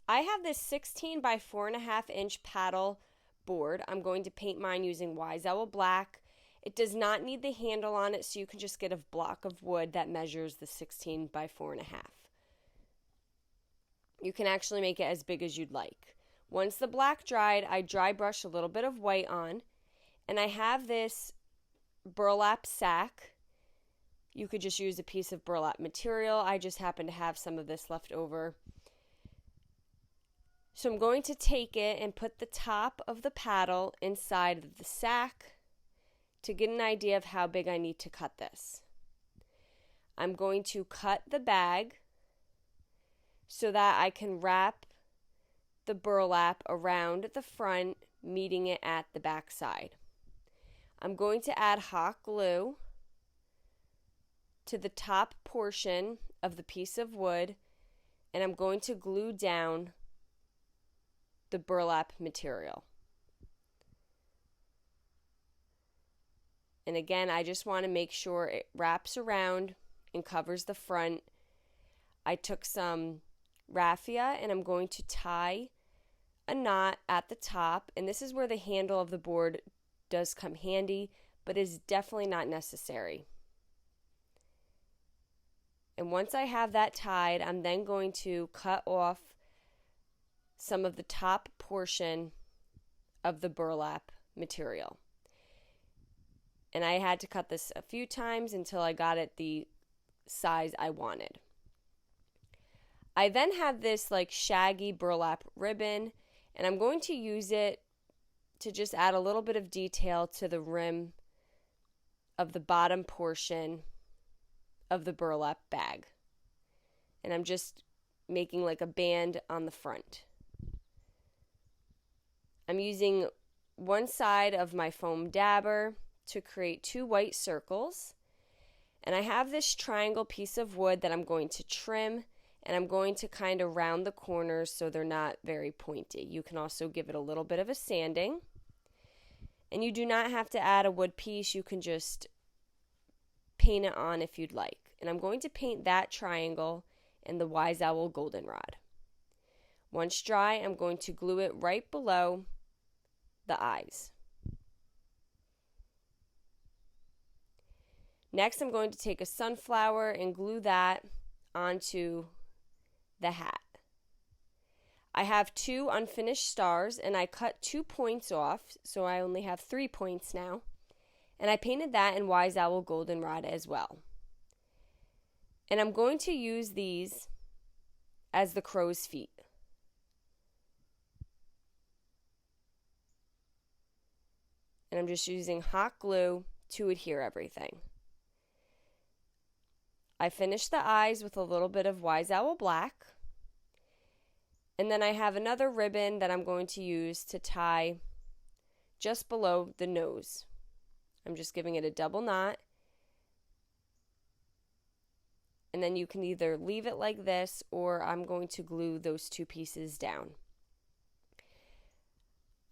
I have this 16 by 4.5 inch paddle board. I'm going to paint mine using Wise Owl Black. It does not need the handle on it, so you can just get a block of wood that measures the 16 by 4.5. You can actually make it as big as you'd like. Once the black dried, I dry brush a little bit of white on, and I have this burlap sack. You could just use a piece of burlap material. I just happen to have some of this left over. So I'm going to take it and put the top of the paddle inside of the sack to get an idea of how big I need to cut this. I'm going to cut the bag so that I can wrap the burlap around the front, meeting it at the back side. I'm going to add hot glue to the top portion of the piece of wood, and I'm going to glue down the burlap material. And again, I just want to make sure it wraps around and covers the front. I took some raffia and I'm going to tie a knot at the top, and this is where the handle of the board does come handy, but is definitely not necessary. And once I have that tied, I'm then going to cut off some of the top portion of the burlap material. And I had to cut this a few times until I got it the size I wanted. I then have this like shaggy burlap ribbon, and I'm going to use it to just add a little bit of detail to the rim of the bottom portion of the burlap bag. And I'm just making like a band on the front. I'm using one side of my foam dabber to create 2 white circles. And I have this triangle piece of wood that I'm going to trim, and I'm going to kind of round the corners so they're not very pointy. You can also give it a little bit of a sanding. And you do not have to add a wood piece. You can just paint it on if you'd like. And I'm going to paint that triangle and the Wise Owl goldenrod. Once dry, I'm going to glue it right below the eyes. Next, I'm going to take a sunflower and glue that onto the hat. I have 2 unfinished stars, and I cut 2 points off, so I only have 3 points now. And I painted that in Wise Owl goldenrod as well. And I'm going to use these as the crow's feet. And I'm just using hot glue to adhere everything. I finished the eyes with a little bit of Wise Owl Black. And then I have another ribbon that I'm going to use to tie just below the nose. I'm just giving it a double knot. And then you can either leave it like this, or I'm going to glue those 2 pieces down.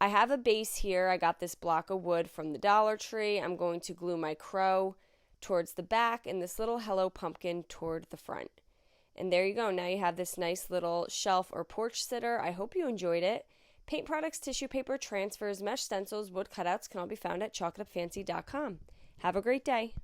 I have a base here. I got this block of wood from the Dollar Tree. I'm going to glue my crow towards the back and this little Hello Pumpkin toward the front. And there you go. Now you have this nice little shelf or porch sitter. I hope you enjoyed it. Paint products, tissue paper, transfers, mesh stencils, wood cutouts can all be found at chalkitupfancy.com. Have a great day.